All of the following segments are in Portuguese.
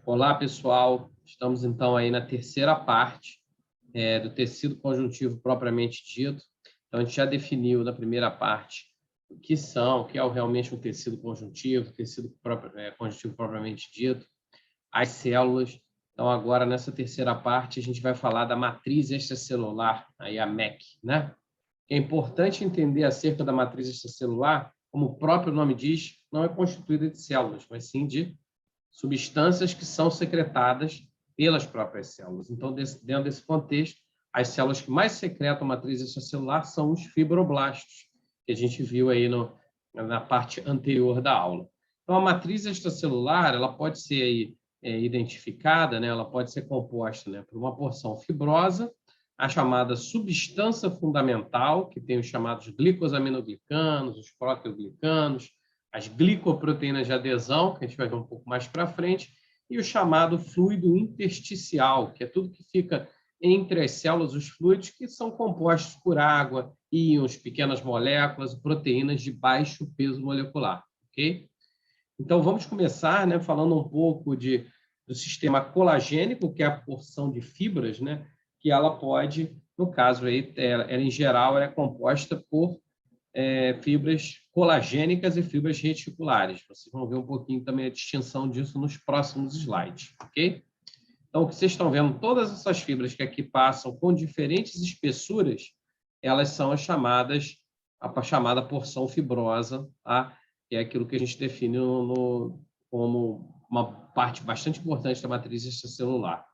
Olá, pessoal. Estamos, então, aí na terceira parte do tecido conjuntivo propriamente dito. Então, a gente já definiu na primeira parte o que é realmente um tecido conjuntivo, conjuntivo propriamente dito, as células. Então, agora, nessa terceira parte, a gente vai falar da matriz extracelular, aí a MEC, né? É importante entender acerca da matriz extracelular, como o próprio nome diz, não é constituída de células, mas sim de substâncias que são secretadas pelas próprias células. Então, dentro desse contexto, as células que mais secretam matriz extracelular são os fibroblastos, que a gente viu aí na parte anterior da aula. Então, a matriz extracelular ela pode ser aí, identificada, né? Ela pode ser composta, né, por uma porção fibrosa, a chamada substância fundamental, que tem os chamados glicosaminoglicanos, os proteoglicanos, as glicoproteínas de adesão, que a gente vai ver um pouco mais para frente, e o chamado fluido intersticial, que é tudo que fica entre as células, os fluidos que são compostos por água, íons, pequenas moléculas, proteínas de baixo peso molecular, ok? Então, vamos começar, né, falando um pouco do sistema colagênico, que é a porção de fibras, né, que ela pode, no caso aí, ela em geral, ela é composta por fibras colagênicas e fibras reticulares. Vocês vão ver um pouquinho também a distinção disso nos próximos slides, ok? Então, o que vocês estão vendo, todas essas fibras que aqui passam com diferentes espessuras, elas são a chamada porção fibrosa, tá? Que é aquilo que a gente define como uma parte bastante importante da matriz extracelular.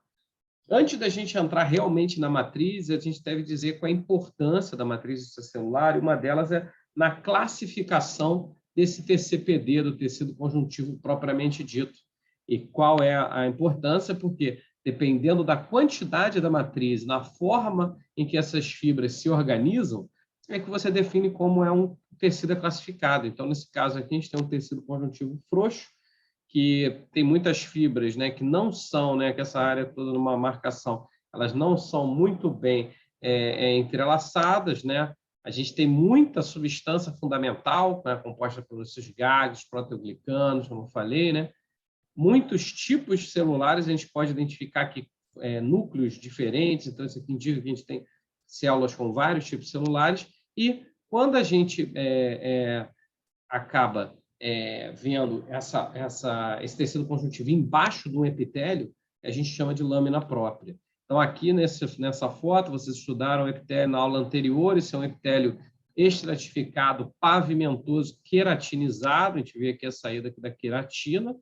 Antes da gente entrar realmente na matriz, a gente deve dizer qual é a importância da matriz extracelular, e uma delas é na classificação desse TCPD, do tecido conjuntivo propriamente dito. E qual é a importância? Porque, dependendo da quantidade da matriz, na forma em que essas fibras se organizam, é que você define como é um tecido classificado. Então, nesse caso aqui, a gente tem um tecido conjuntivo frouxo, que tem muitas fibras, né, que não são, né, que essa área toda numa marcação, elas não são muito bem entrelaçadas, né? A gente tem muita substância fundamental, né, composta pelos esses GAGs, proteoglicanos, como eu falei, né? Muitos tipos celulares, a gente pode identificar aqui núcleos diferentes, então isso aqui indica que a gente tem células com vários tipos celulares, e quando a gente acaba vendo esse tecido conjuntivo embaixo de um epitélio, a gente chama de lâmina própria. Então, aqui nessa foto, vocês estudaram o epitélio na aula anterior, esse é um epitélio estratificado, pavimentoso, queratinizado, a gente vê aqui a saída aqui da queratina,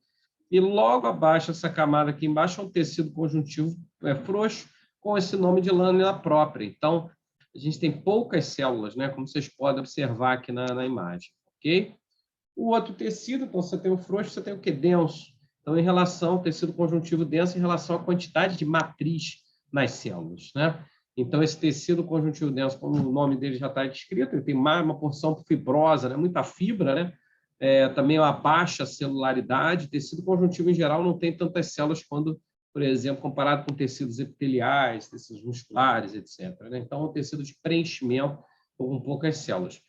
e logo abaixo, essa camada aqui embaixo, é um tecido conjuntivo frouxo, com esse nome de lâmina própria. Então, a gente tem poucas células, né, como vocês podem observar aqui na imagem, ok? O outro tecido, então você tem o frouxo, você tem o que? Denso. Então, em relação ao tecido conjuntivo denso, em relação à quantidade de matriz nas células, né? Então, esse tecido conjuntivo denso, como o nome dele já está descrito, ele tem uma porção fibrosa, né? Muita fibra, né? Também uma baixa celularidade. Tecido conjuntivo, em geral, não tem tantas células quando, por exemplo, comparado com tecidos epiteliais, tecidos musculares, etc., né? Então, é um tecido de preenchimento com poucas células.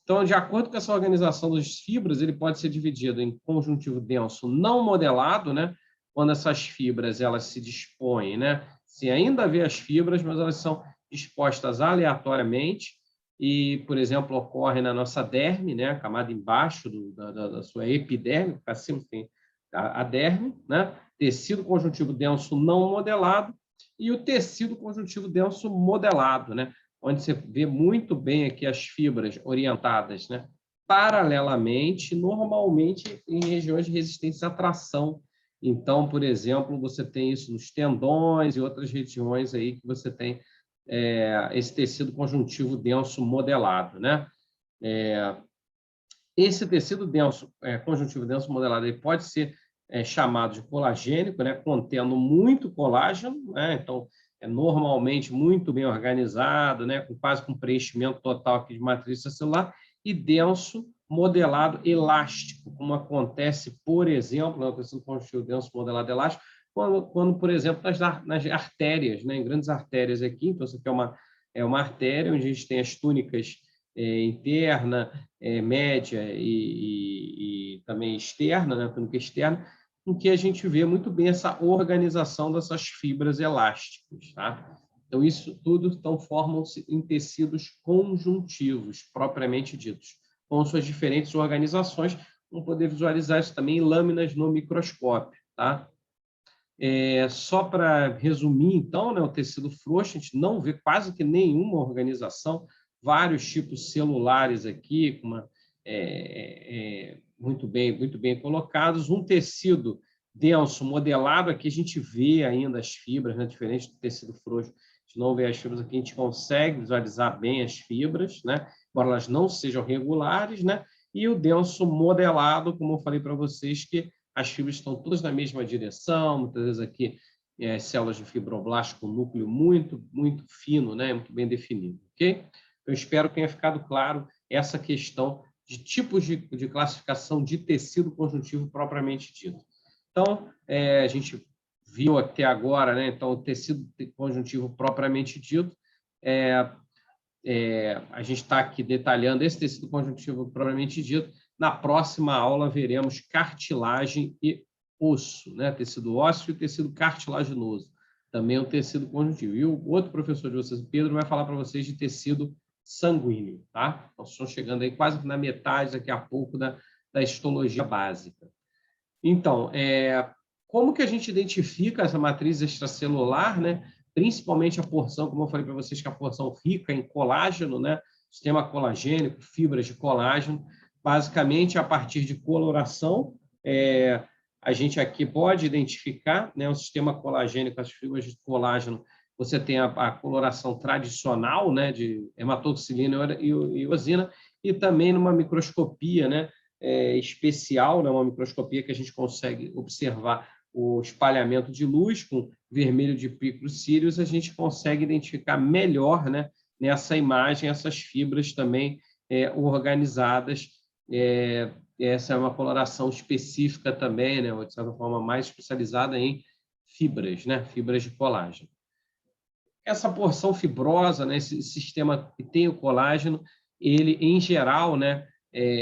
Então, de acordo com essa organização das fibras, ele pode ser dividido em conjuntivo denso não modelado, né? Quando essas fibras elas se dispõem, né? Se ainda vê as fibras, mas elas são dispostas aleatoriamente e, por exemplo, ocorre na nossa derme, né? A camada embaixo da sua epiderme, acima tem a derme, né? Tecido conjuntivo denso não modelado e o tecido conjuntivo denso modelado, né? Onde você vê muito bem aqui as fibras orientadas, né, paralelamente, normalmente em regiões de resistência à tração. Então, por exemplo, você tem isso nos tendões e outras regiões aí que você tem esse tecido conjuntivo denso modelado, né? Esse tecido denso, conjuntivo denso modelado, ele pode ser chamado de colagênico, né, contendo muito colágeno, né? Então, é normalmente muito bem organizado, né, quase com preenchimento total aqui de matriz celular, e denso, modelado elástico, como acontece, por exemplo, no tecido conjuntivo denso modelado elástico, quando por exemplo, nas artérias, né, em grandes artérias aqui. Então, isso aqui é uma artéria onde a gente tem as túnicas interna, média e também externa, né, túnica externa. em que a gente vê muito bem essa organização dessas fibras elásticas, tá? Então, isso tudo então, formam-se em tecidos conjuntivos, propriamente ditos, com suas diferentes organizações. Vamos poder visualizar isso também em lâminas no microscópio, tá? Só para resumir, então, né, o tecido frouxo, a gente não vê quase que nenhuma organização, vários tipos celulares aqui, muito bem colocados. Um tecido denso, modelado, aqui a gente vê ainda as fibras, né, diferente do tecido frouxo. A gente não vê as fibras aqui, a gente consegue visualizar bem as fibras, né, embora elas não sejam regulares, né, e o denso modelado, como eu falei para vocês, que as fibras estão todas na mesma direção, muitas vezes aqui células de fibroblasto com núcleo muito fino, né, muito bem definido, ok? Eu espero que tenha ficado claro essa questão de tipos de classificação de tecido conjuntivo propriamente dito. Então, a gente viu até agora, né, então, o tecido conjuntivo propriamente dito, a gente está aqui detalhando esse tecido conjuntivo propriamente dito. Na próxima aula, veremos cartilagem e osso, né? Tecido ósseo e tecido cartilaginoso. Também é um tecido conjuntivo. E o outro professor de vocês, Pedro, vai falar para vocês de tecido sanguíneo, tá? Nós estamos chegando aí quase na metade, daqui a pouco, da histologia básica. Então, como que a gente identifica essa matriz extracelular, né? Principalmente a porção, como eu falei para vocês, que é a porção rica em colágeno, né? Sistema colagênico, fibras de colágeno, basicamente a partir de coloração, a gente aqui pode identificar, né, o sistema colagênico, as fibras de colágeno. Você tem a coloração tradicional, né, de hematoxilina e eosina, e também numa microscopia, né, especial, né, uma microscopia que a gente consegue observar o espalhamento de luz com vermelho de microcílios, a gente consegue identificar melhor, né, nessa imagem essas fibras também organizadas. Essa é uma coloração específica também, né, de certa forma mais especializada em fibras, né, fibras de colágeno. Essa porção fibrosa, né, esse sistema que tem o colágeno, ele, em geral, né,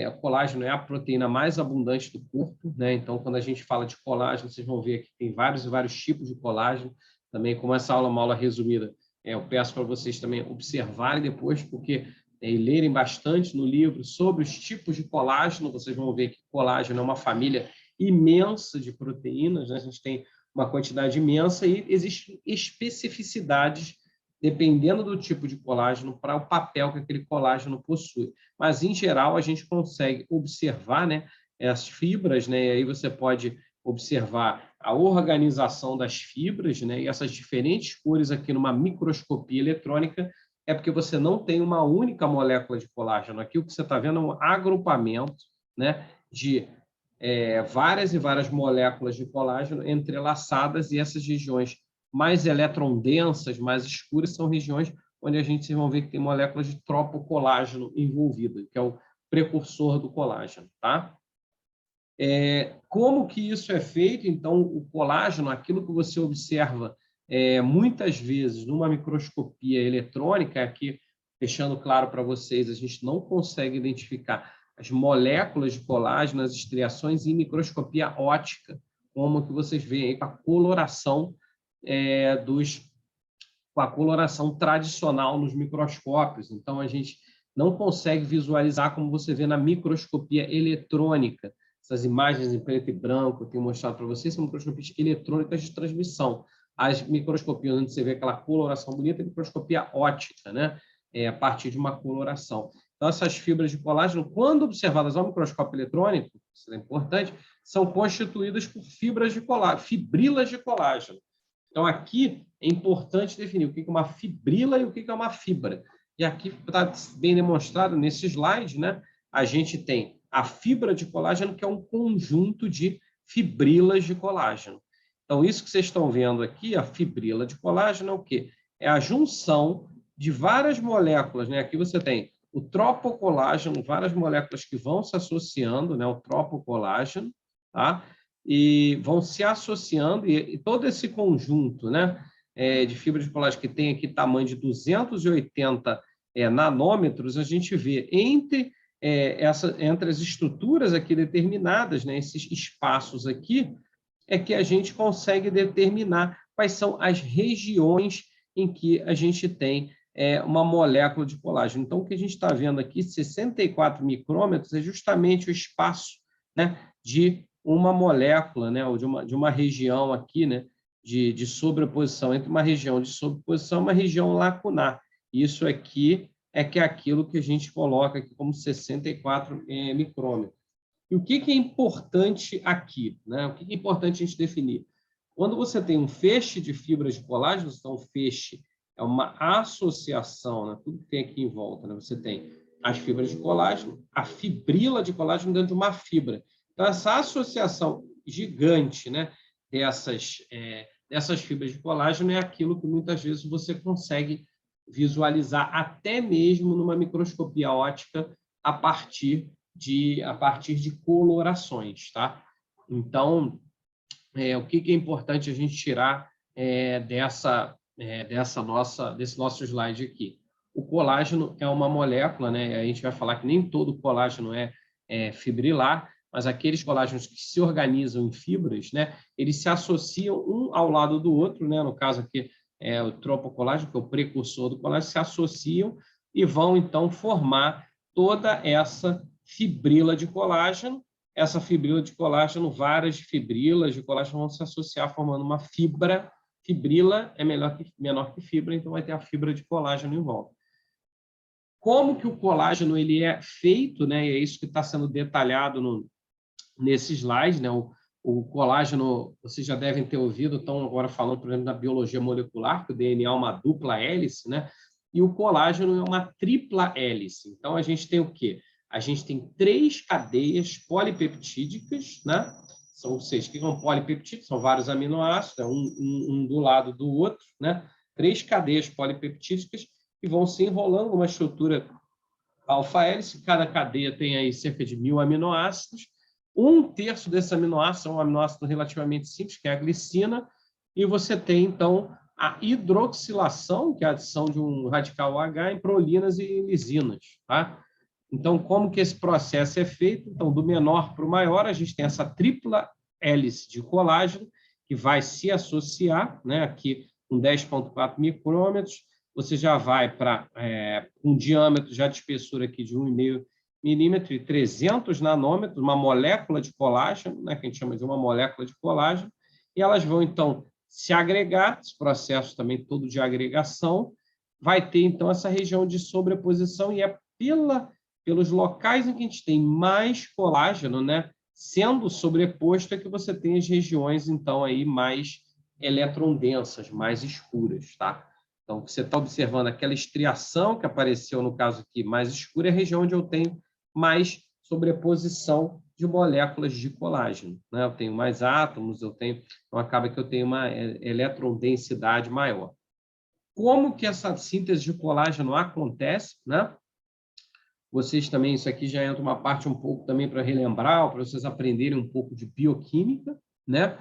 o colágeno é a proteína mais abundante do corpo, né? Então, quando a gente fala de colágeno, vocês vão ver que tem vários e vários tipos de colágeno. Também, como essa aula é uma aula resumida, eu peço para vocês também observarem depois, porque e lerem bastante no livro sobre os tipos de colágeno. Vocês vão ver que colágeno é uma família imensa de proteínas, né? A gente tem uma quantidade imensa e existem especificidades dependendo do tipo de colágeno, para o papel que aquele colágeno possui. Mas, em geral, a gente consegue observar, né, as fibras, né, e aí você pode observar a organização das fibras, né, e essas diferentes cores aqui numa microscopia eletrônica, é porque você não tem uma única molécula de colágeno. Aqui o que você está vendo é um agrupamento, né, de várias e várias moléculas de colágeno entrelaçadas, e essas regiões mais eletrondensas, mais escuras, são regiões onde a gente vai ver que tem moléculas de tropocolágeno envolvida, que é o precursor do colágeno, tá? Como que isso é feito? Então, o colágeno, aquilo que você observa muitas vezes numa microscopia eletrônica, aqui deixando claro para vocês, a gente não consegue identificar as moléculas de colágeno, as estriações em microscopia óptica, como que vocês veem aí com a coloração com a coloração tradicional nos microscópios. Então, a gente não consegue visualizar como você vê na microscopia eletrônica. Essas imagens em preto e branco que eu tenho mostrado para vocês são microscopias eletrônicas de transmissão. As microscopias onde você vê aquela coloração bonita é microscopia óptica, né? A partir de uma coloração. Então, essas fibras de colágeno, quando observadas ao microscópio eletrônico, isso é importante, são constituídas por fibras de colágeno, fibrilas de colágeno. Então, aqui é importante definir o que é uma fibrila e o que é uma fibra. E aqui está bem demonstrado nesse slide, né? A gente tem a fibra de colágeno, que é um conjunto de fibrilas de colágeno. Então, isso que vocês estão vendo aqui, a fibrila de colágeno, é o quê? É a junção de várias moléculas, né? Aqui você tem o tropocolágeno, várias moléculas que vão se associando, né? O tropocolágeno, tá? E vão se associando, e todo esse conjunto, né, de fibras de colágeno que tem aqui tamanho de 280 nanômetros, a gente vê entre as estruturas aqui determinadas, né, esses espaços aqui, é que a gente consegue determinar quais são as regiões em que a gente tem uma molécula de colágeno. Então, o que a gente está vendo aqui, 64 micrômetros, é justamente o espaço, né, de uma molécula, né, ou de uma região aqui, né, de sobreposição, entre uma região de sobreposição e uma região lacunar. Isso aqui é aquilo que a gente coloca aqui como 64 micrômetros. E o que é importante aqui, né? O que é importante a gente definir? Quando você tem um feixe de fibras de colágeno, então o feixe é uma associação, né? Tudo que tem aqui em volta, né? Você tem as fibras de colágeno, a fibrila de colágeno dentro de uma fibra. Então, essa associação gigante, né, dessas fibras de colágeno é aquilo que muitas vezes você consegue visualizar até mesmo numa microscopia óptica a partir de colorações, tá? Então, o que é importante a gente tirar desse nosso slide aqui? O colágeno é uma molécula, né? A gente vai falar que nem todo colágeno é fibrilar, mas aqueles colágenos que se organizam em fibras, né? Eles se associam um ao lado do outro, né? No caso aqui, o tropocolágeno, que é o precursor do colágeno, se associam e vão, então, formar toda essa fibrila de colágeno. Essa fibrila de colágeno, várias fibrilas de colágeno vão se associar formando uma fibra. Fibrila é menor que fibra, então vai ter a fibra de colágeno em volta. Como que o colágeno ele é feito, né? E é isso que está sendo detalhado nesse slide, né? O colágeno, vocês já devem ter ouvido, estão agora falando, por exemplo, da biologia molecular, que o DNA é uma dupla hélice, né? E o colágeno é uma tripla hélice. Então, a gente tem o quê? A gente tem 3 cadeias polipeptídicas, né? Ou seja, o que é um polipeptídeo? São vários aminoácidos, né? um do lado do outro, né? 3 cadeias polipeptídicas que vão se enrolando numa estrutura alfa-hélice. Cada cadeia tem aí cerca de 1000 aminoácidos. 1/3 desses aminoácidos é um aminoácido relativamente simples, que é a glicina, e você tem, então, a hidroxilação, que é a adição de um radical H em prolinas e lisinas, tá? Então, como que esse processo é feito? Então, do menor para o maior, a gente tem essa tripla hélice de colágeno, que vai se associar, né, aqui com 10,4 micrômetros, você já vai para um diâmetro já de espessura aqui de 1,5 milímetro e 300 nanômetros, uma molécula de colágeno, né, que a gente chama de uma molécula de colágeno, e elas vão, então, se agregar, esse processo também todo de agregação, vai ter, então, essa região de sobreposição, e é pelos locais em que a gente tem mais colágeno, né, sendo sobreposto, é que você tem as regiões, então, aí mais eletrondensas, mais escuras, tá? Então, você está observando aquela estriação que apareceu, no caso aqui, mais escura, é a região onde eu tenho mais sobreposição de moléculas de colágeno, né? Eu tenho mais átomos, então acaba que eu tenho uma eletrodensidade maior. Como que essa síntese de colágeno acontece, né? Vocês também, isso aqui já entra uma parte um pouco também para relembrar, para vocês aprenderem um pouco de bioquímica, né?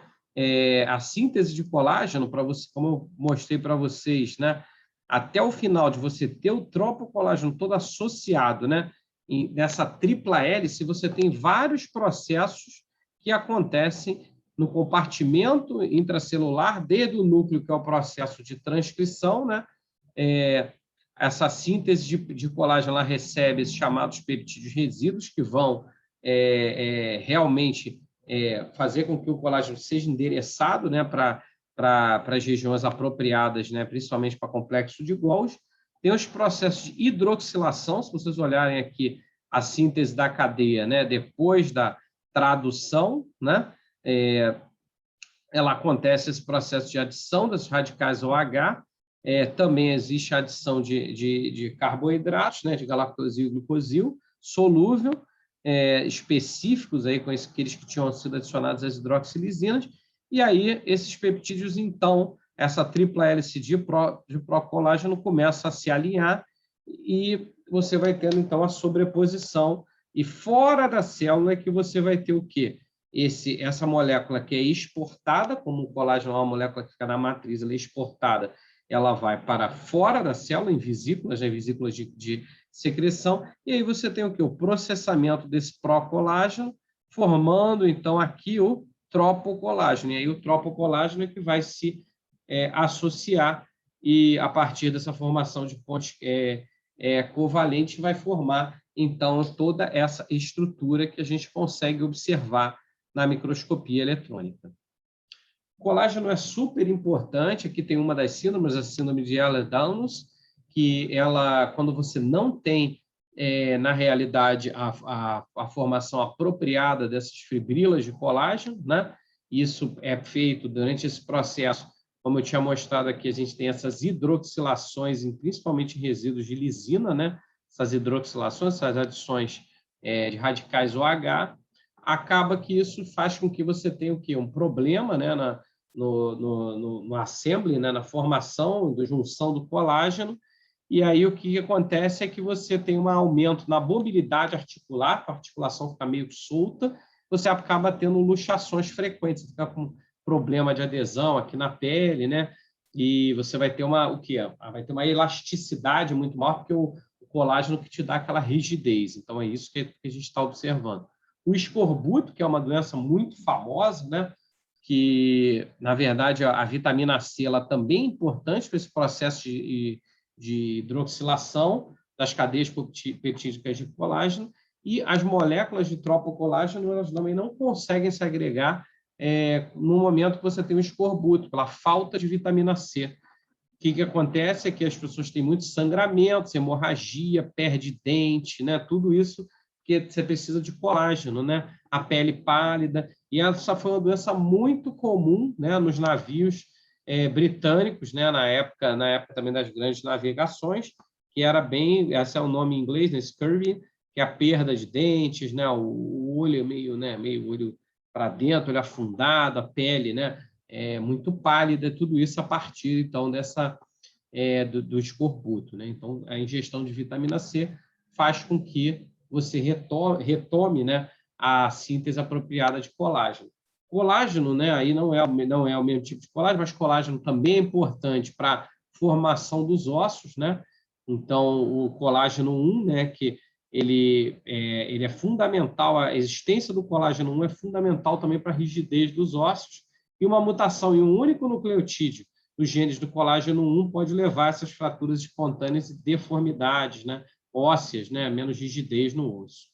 A síntese de colágeno, para você, como eu mostrei para vocês, né? Até o final de você ter o tropocolágeno todo associado, né? Nessa tripla hélice, você tem vários processos que acontecem no compartimento intracelular, desde o núcleo, que é o processo de transcrição, né? Essa síntese de colágeno ela recebe esses chamados peptídeos resíduos, que vão realmente fazer com que o colágeno seja endereçado, né, para as regiões apropriadas, né, principalmente para complexo de Golgi. Tem os processos de hidroxilação, se vocês olharem aqui a síntese da cadeia, né, depois da tradução, né, ela acontece esse processo de adição desses radicais OH. Também existe a adição de carboidratos, né, de galactosil e glucosil, solúvel, específicos, aí, com aqueles que tinham sido adicionados às hidroxilisinas, e aí esses peptídeos, então, essa tripla hélice de procolágeno começa a se alinhar e você vai tendo, então, a sobreposição, e fora da célula é que você vai ter o quê? Essa molécula que é exportada, como o colágeno é uma molécula que fica na matriz, ela é exportada, ela vai para fora da célula, em vesículas, né, vesículas de secreção, e aí você tem o quê? O processamento desse procolágeno, formando, então, aqui o tropocolágeno. E aí o tropocolágeno é que vai se associar e, a partir dessa formação de pontes covalentes, vai formar, então, toda essa estrutura que a gente consegue observar na microscopia eletrônica. O colágeno é super importante. Aqui tem uma das síndromes, a síndrome de Ehlers-Danlos, que ela, quando você não tem, na realidade, a formação apropriada dessas fibrilas de colágeno, né? Isso é feito durante esse processo, como eu tinha mostrado aqui, a gente tem essas hidroxilações, principalmente em resíduos de lisina, né? Essas hidroxilações, essas adições de radicais OH, acaba que isso faz com que você tenha o quê? Um problema, né? No assembly, né? Na formação, da junção do colágeno, e aí o que acontece é que você tem um aumento na mobilidade articular, a articulação fica meio solta, você acaba tendo luxações frequentes, fica com problema de adesão aqui na pele, né? E você vai ter o quê? Vai ter uma elasticidade muito maior, porque o colágeno que te dá aquela rigidez. Então, é isso que a gente está observando. O escorbuto, que é uma doença muito famosa, né? Que, na verdade, a vitamina C ela também é importante para esse processo de hidroxilação das cadeias peptídicas de colágeno, e as moléculas de tropocolágeno elas também não conseguem se agregar no momento que você tem um escorbuto, pela falta de vitamina C. O que acontece é que as pessoas têm muitos sangramentos, hemorragia, perde dente, né? Tudo isso porque você precisa de colágeno, né? A pele pálida. E essa foi uma doença muito comum, né, nos navios britânicos, né, na época também das grandes navegações, que era bem, esse é o nome em inglês, né, scurvy, que é a perda de dentes, né, o olho meio olho para dentro, olho afundado, a pele, né, muito pálida, tudo isso a partir então do escorbuto, né? Então a ingestão de vitamina C faz com que você retome, né, a síntese apropriada de colágeno. Colágeno, né, aí não é o mesmo tipo de colágeno, mas colágeno também é importante para a formação dos ossos, né? Então, o colágeno 1, né, que ele é fundamental, a existência do colágeno 1 é fundamental também para a rigidez dos ossos, e uma mutação em um único nucleotídeo dos genes do colágeno 1 pode levar a essas fraturas espontâneas e deformidades, né, ósseas, né, menos rigidez no osso.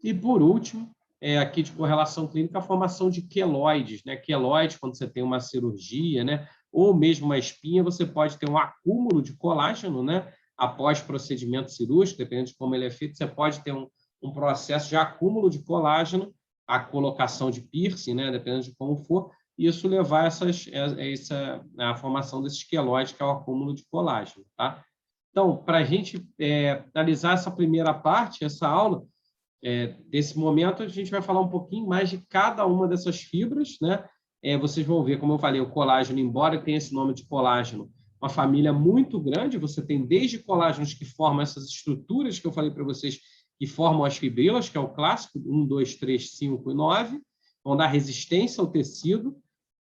E, por último, aqui de correlação clínica, a formação de queloides, né? Queloide, quando você tem uma cirurgia, né? Ou mesmo uma espinha, você pode ter um acúmulo de colágeno, né? Após procedimento cirúrgico, dependendo de como ele é feito, você pode ter um processo de acúmulo de colágeno, a colocação de piercing, né? Dependendo de como for, e isso levar a formação desses queloides, que é o acúmulo de colágeno, tá? Então, para a gente analisar essa primeira parte, essa aula, desse momento, a gente vai falar um pouquinho mais de cada uma dessas fibras, né? Vocês vão ver, como eu falei, o colágeno, embora tenha esse nome de colágeno, uma família muito grande, você tem desde colágenos que formam essas estruturas que eu falei para vocês, que formam as fibrilas, que é o clássico, 1, 2, 3, 5 e 9, vão dar resistência ao tecido,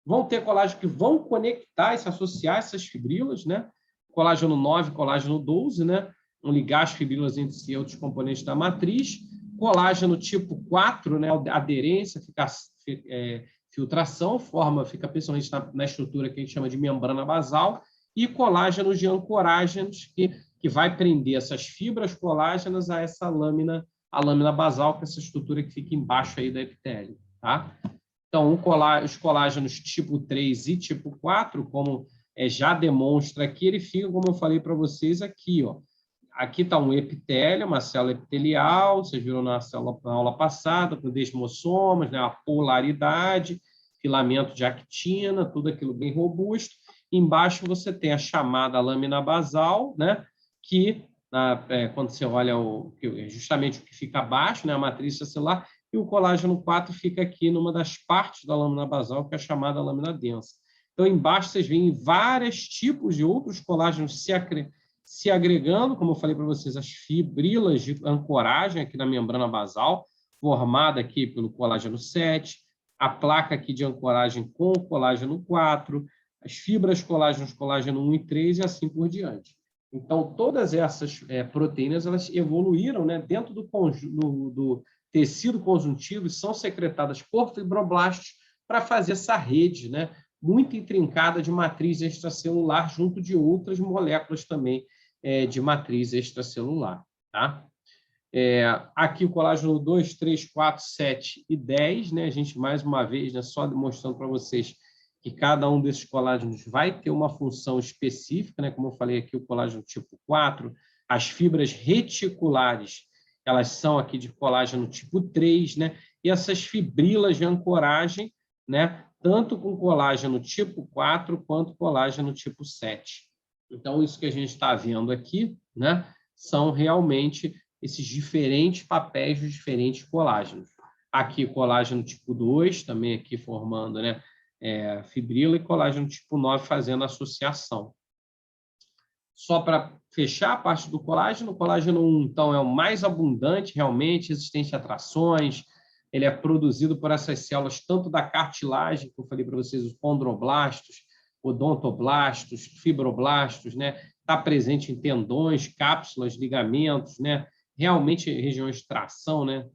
vão ter colágenos que vão conectar e se associar a essas fibrilas, né? Colágeno 9, colágeno 12, né? Vão ligar as fibrilas entre si e outros componentes da matriz. Colágeno tipo 4, né? Aderência, filtração, fica principalmente na estrutura que a gente chama de membrana basal, e colágenos de ancoragens, que vai prender essas fibras colágenas a essa lâmina, a lâmina basal, que é essa estrutura que fica embaixo aí da epitélio, tá? Então, os colágenos tipo 3 e tipo 4, como já demonstra aqui, ele fica, como eu falei para vocês, aqui, ó. Aqui está um epitélio, uma célula epitelial, vocês viram na aula passada, com desmossomas, né, a polaridade, filamento de actina, tudo aquilo bem robusto. Embaixo você tem a chamada lâmina basal, né, que, quando você olha justamente o que fica abaixo, né, a matriz celular, e o colágeno 4 fica aqui numa das partes da lâmina basal, que é a chamada lâmina densa. Então, embaixo vocês veem vários tipos de outros colágenos se agregando, como eu falei para vocês, as fibrilas de ancoragem aqui na membrana basal, formada aqui pelo colágeno 7, a placa aqui de ancoragem com o colágeno 4, as fibras colágenos, colágeno 1 e 3 e assim por diante. Então, todas essas proteínas elas evoluíram, né, dentro do tecido conjuntivo e são secretadas por fibroblastos para fazer essa rede, né, muito intrincada de matriz extracelular junto de outras moléculas também de matriz extracelular. Tá? Aqui o colágeno 2, 3, 4, 7 e 10, né? A gente, mais uma vez, né, só demonstrando para vocês que cada um desses colágenos vai ter uma função específica, né? Como eu falei aqui, o colágeno tipo 4, as fibras reticulares, elas são aqui de colágeno tipo 3, né? E essas fibrilas de ancoragem, né? Tanto com colágeno tipo 4 quanto colágeno tipo 7. Então, isso que a gente está vendo aqui, né? São realmente esses diferentes papéis dos diferentes colágenos. Aqui, colágeno tipo 2, também aqui formando, né? Fibrila, e colágeno tipo 9 fazendo associação. Só para fechar a parte do colágeno, o colágeno 1, então, é o mais abundante, realmente, resistente a trações, ele é produzido por essas células, tanto da cartilagem, que eu falei para vocês, os condroblastos, odontoblastos, fibroblastos, né? Está presente em tendões, cápsulas, ligamentos, né? Realmente regiões de tração, né?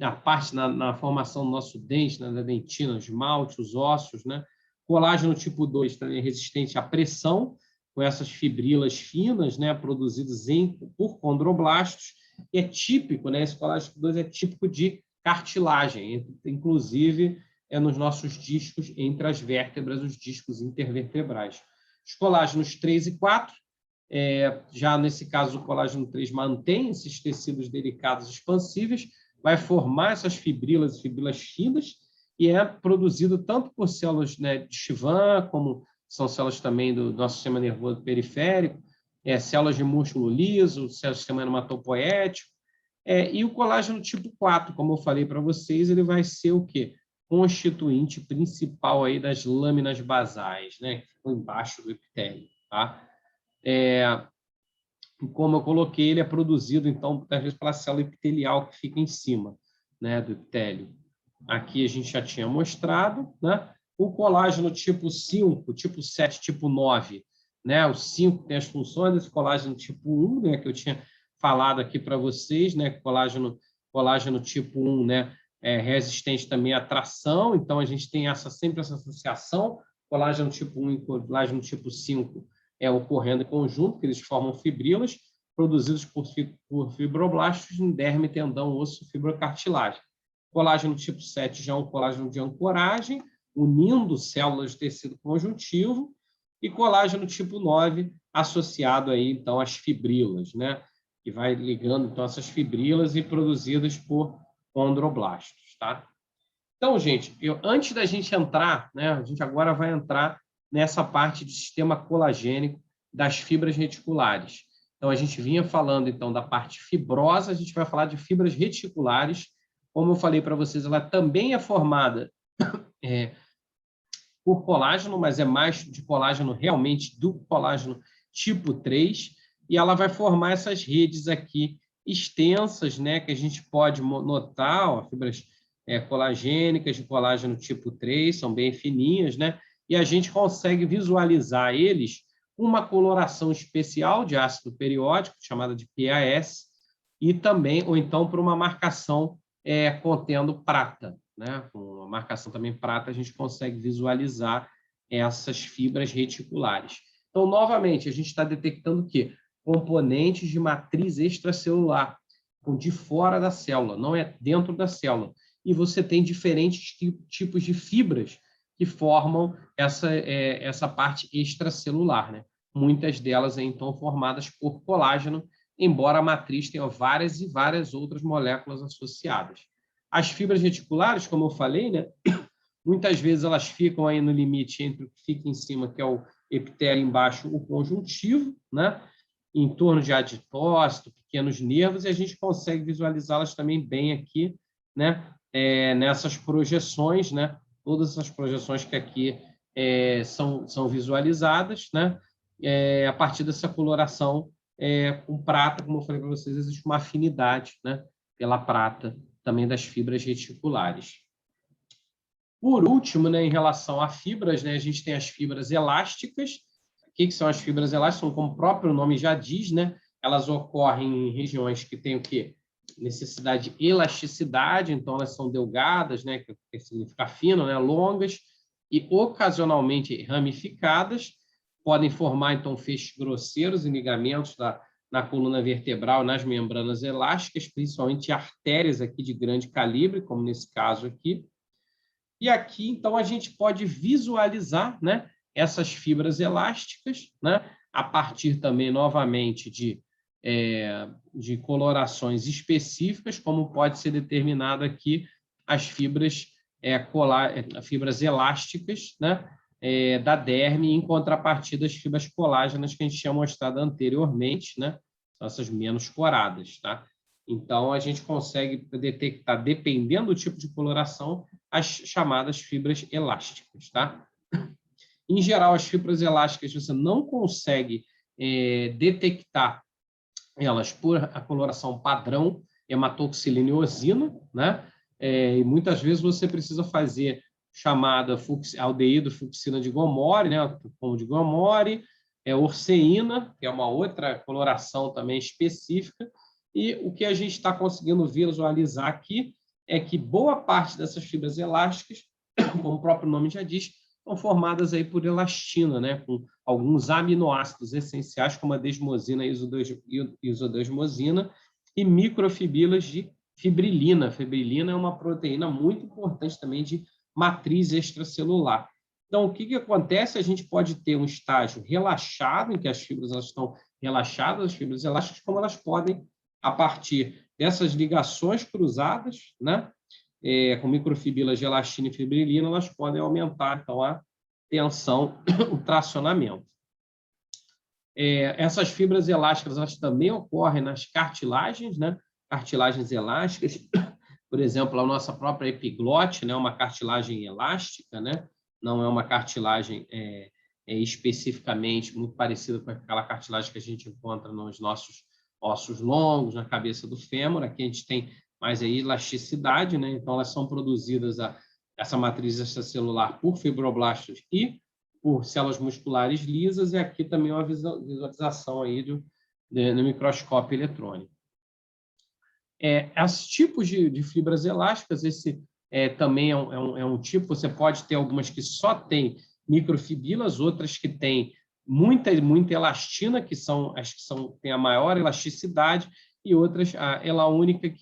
A parte na formação do nosso dente, né? Da dentina, os esmalte, os ossos, né? Colágeno tipo 2 também é resistente à pressão, com essas fibrilas finas, né? Produzidas por condroblastos, e é típico, né? Esse colágeno tipo 2 é típico de cartilagem, inclusive nos nossos discos, entre as vértebras, os discos intervertebrais. Os colágenos 3 e 4, já nesse caso o colágeno 3 mantém esses tecidos delicados expansíveis, vai formar essas fibrilas e fibrilas finas, e é produzido tanto por células, né, de Schwann, como são células também do nosso sistema nervoso periférico, células de músculo liso, células do sistema hematopoético, e o colágeno tipo 4, como eu falei para vocês, ele vai ser o quê? Constituinte principal aí das lâminas basais, né, que ficam embaixo do epitélio. Tá? Como eu coloquei, ele é produzido, então, muitas vezes pela célula epitelial que fica em cima, né, do epitélio. Aqui a gente já tinha mostrado, né? O colágeno tipo 5, tipo 7, tipo 9, né? O 5 tem as funções desse colágeno tipo 1, né, que eu tinha falado aqui para vocês, né? Colágeno tipo 1, né? Resistente também à tração, então a gente tem sempre essa associação, colágeno tipo 1 e colágeno tipo 5 ocorrendo em conjunto, que eles formam fibrilas produzidas por fibroblastos em derme, tendão, osso, fibrocartilagem. Colágeno tipo 7 já é um colágeno de ancoragem, unindo células de tecido conjuntivo, e colágeno tipo 9 associado aí, então, às fibrilas, né? Que vai ligando, então, essas fibrilas e produzidas por condroblastos, tá? Então, gente, antes da gente entrar, né, a gente agora vai entrar nessa parte do sistema colagênico das fibras reticulares. Então, a gente vinha falando, então, da parte fibrosa, a gente vai falar de fibras reticulares. Como eu falei para vocês, ela também é formada por colágeno, mas é mais de colágeno realmente do colágeno tipo 3, e ela vai formar essas redes aqui extensas, né, que a gente pode notar, ó, fibras colagênicas de colágeno tipo 3, são bem fininhas, né, e a gente consegue visualizar eles com uma coloração especial de ácido periódico, chamada de PAS, e também, ou então, por uma marcação contendo prata, né? Com uma marcação também prata, a gente consegue visualizar essas fibras reticulares. Então, novamente, a gente está detectando o quê? Componentes de matriz extracelular, de fora da célula, não é dentro da célula. E você tem diferentes tipos de fibras que formam essa parte extracelular, né? Muitas delas, então, formadas por colágeno, embora a matriz tenha várias e várias outras moléculas associadas. As fibras reticulares, como eu falei, né, muitas vezes elas ficam aí no limite entre o que fica em cima, que é o epitélio, embaixo o conjuntivo, né, em torno de aditócito, pequenos nervos, e a gente consegue visualizá-las também bem aqui, né, nessas projeções, né, todas essas projeções que aqui são visualizadas, né, a partir dessa coloração com prata, como eu falei para vocês, existe uma afinidade, né, pela prata também das fibras reticulares. Por último, né, em relação a fibras, né, a gente tem as fibras elásticas. O que são as fibras elásticas? Como o próprio nome já diz, né, elas ocorrem em regiões que têm o quê? necessidade de elasticidade, então elas são delgadas, né, que significa fino, né, longas, e ocasionalmente ramificadas, podem formar, então, feixes grosseiros e ligamentos na coluna vertebral, nas membranas elásticas, principalmente artérias aqui de grande calibre, como nesse caso aqui. E aqui, então, a gente pode visualizar, né, essas fibras elásticas, né, a partir também, novamente, de colorações específicas, como pode ser determinado aqui as fibras, fibras elásticas, né, da derme, em contrapartida às fibras colágenas que a gente tinha mostrado anteriormente, né, são essas menos coradas. Tá? Então, a gente consegue detectar, dependendo do tipo de coloração, as chamadas fibras elásticas. Tá? Em geral, as fibras elásticas você não consegue detectar elas por a coloração padrão, hematoxilina e eosina, né? E muitas vezes você precisa fazer chamada aldeído fucsina de Gomori, né? Como de Gomori, orceína, que é uma outra coloração também específica, e o que a gente está conseguindo visualizar aqui é que boa parte dessas fibras elásticas, como o próprio nome já diz, são formadas aí por elastina, né? Com alguns aminoácidos essenciais, como a desmosina e isodesmosina, e microfibrilas de fibrilina. Fibrilina é uma proteína muito importante também de matriz extracelular. Então, o que acontece? A gente pode ter um estágio relaxado, em que as fibras estão relaxadas, as fibras elásticas, como elas podem, a partir dessas ligações cruzadas, né? Com microfibrilas de elastina e fibrilina, elas podem aumentar, então, a tensão, o tracionamento. Essas fibras elásticas, elas também ocorrem nas cartilagens, né? Cartilagens elásticas, por exemplo, a nossa própria epiglote, né? Uma cartilagem elástica, né? Não é uma cartilagem especificamente muito parecida com aquela cartilagem que a gente encontra nos nossos ossos longos, na cabeça do fêmur. Aqui a gente tem mais aí elasticidade, né? Então elas são produzidas essa matriz extracelular por fibroblastos e por células musculares lisas, e aqui também uma visualização aí no microscópio eletrônico. Esses tipos de fibras elásticas, esse também é um tipo, você pode ter algumas que só têm microfibrilas, outras que têm muita elastina, que são as que têm a maior elasticidade, e outras, a elaúnica,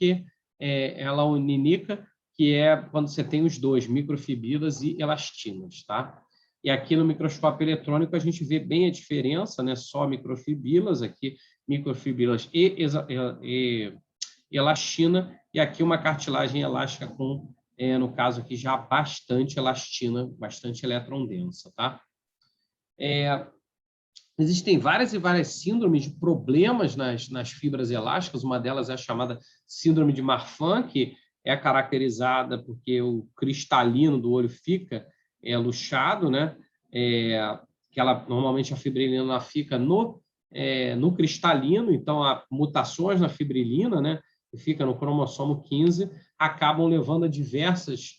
elauninica, que é quando você tem os dois, microfibrilas e elastinas. Tá? E aqui no microscópio eletrônico a gente vê bem a diferença, né? Só microfibrilas, aqui microfibrilas e elastina, e aqui uma cartilagem elástica com, no caso aqui, já bastante elastina, bastante elétron densa. Tá? Existem várias e várias síndromes de problemas nas fibras elásticas, uma delas é a chamada síndrome de Marfan, que é caracterizada porque o cristalino do olho fica luxado, né? Que normalmente a fibrilina fica no cristalino, então há mutações na fibrilina, né? Que fica no cromossomo 15, acabam levando a diversas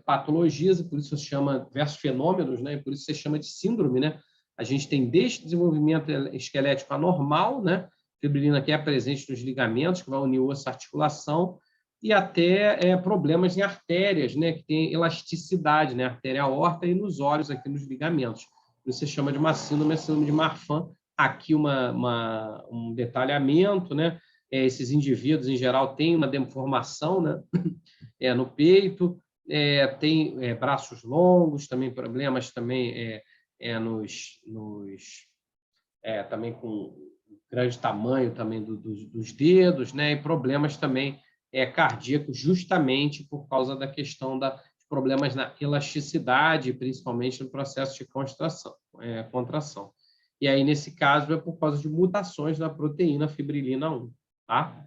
patologias, e por isso se chama diversos fenômenos, né? E por isso se chama de síndrome, né? A gente tem desde desenvolvimento esquelético anormal, né? Fibrilina que é presente nos ligamentos, que vai unir osso à articulação, e até problemas em artérias, né? Que tem elasticidade, né? Artéria aorta e nos olhos, aqui nos ligamentos. Por isso se chama de uma síndrome, a síndrome de Marfan. Aqui um detalhamento, né? Esses indivíduos, em geral, têm uma deformação, né? No peito, tem braços longos, também problemas também também com grande tamanho também dos dedos, né? E problemas também cardíacos, justamente por causa da questão de problemas na elasticidade, principalmente no processo de contração. E aí, nesse caso, é por causa de mutações na proteína fibrilina 1. Tá?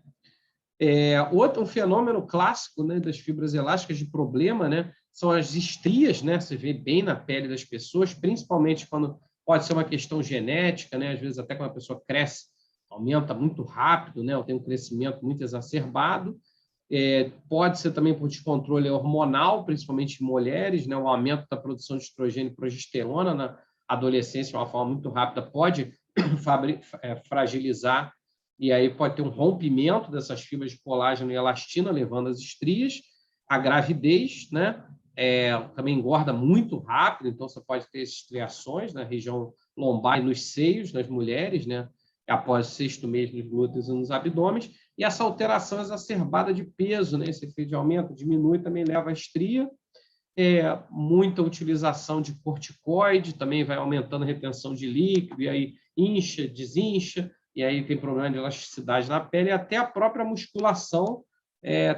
Um fenômeno clássico, né, das fibras elásticas de problema, né, são as estrias, né? Você vê bem na pele das pessoas, principalmente quando pode ser uma questão genética, né? Às vezes até quando a pessoa cresce, aumenta muito rápido, né? Ou tem um crescimento muito exacerbado. Pode ser também por descontrole hormonal, principalmente em mulheres, né? O aumento da produção de estrogênio e progesterona na adolescência de uma forma muito rápida pode fragilizar e aí pode ter um rompimento dessas fibras de colágeno e elastina, levando às estrias. A gravidez, né? Também engorda muito rápido, então você pode ter estriações na região lombar e nos seios das mulheres, né? Após o 6º mês nos glúteos e nos abdômenes. E essa alteração exacerbada de peso, né? Esse efeito de aumento diminui, também leva à estria. Muita utilização de corticoide, também vai aumentando a retenção de líquido, e aí incha, desincha, e aí tem problema de elasticidade na pele, e até a própria musculação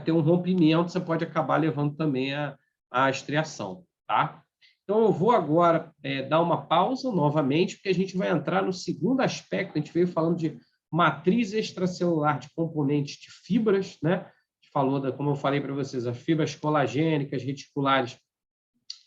ter um rompimento, você pode acabar levando também a estriação, tá? Então, eu vou agora dar uma pausa novamente, porque a gente vai entrar no segundo aspecto. A gente veio falando de matriz extracelular de componentes de fibras, né? A gente falou, como eu falei para vocês, as fibras colagênicas, reticulares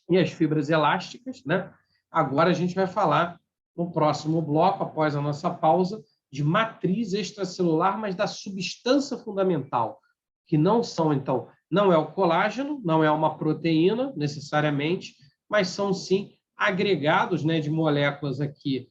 e as fibras elásticas, né? Agora a gente vai falar no próximo bloco, após a nossa pausa, de matriz extracelular, mas da substância fundamental, que não são, então, não é o colágeno, não é uma proteína, necessariamente, mas são, sim, agregados, né, de moléculas aqui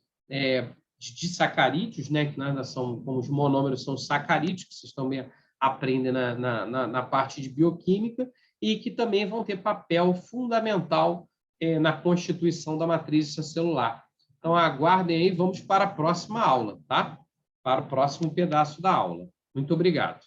de sacarídeos, né, que nada são, como os monômeros são sacarídeos, que vocês também aprendem na parte de bioquímica, e que também vão ter papel fundamental na constituição da matriz extracelular. Então, aguardem aí, vamos para a próxima aula, tá? Para o próximo pedaço da aula. Muito obrigado.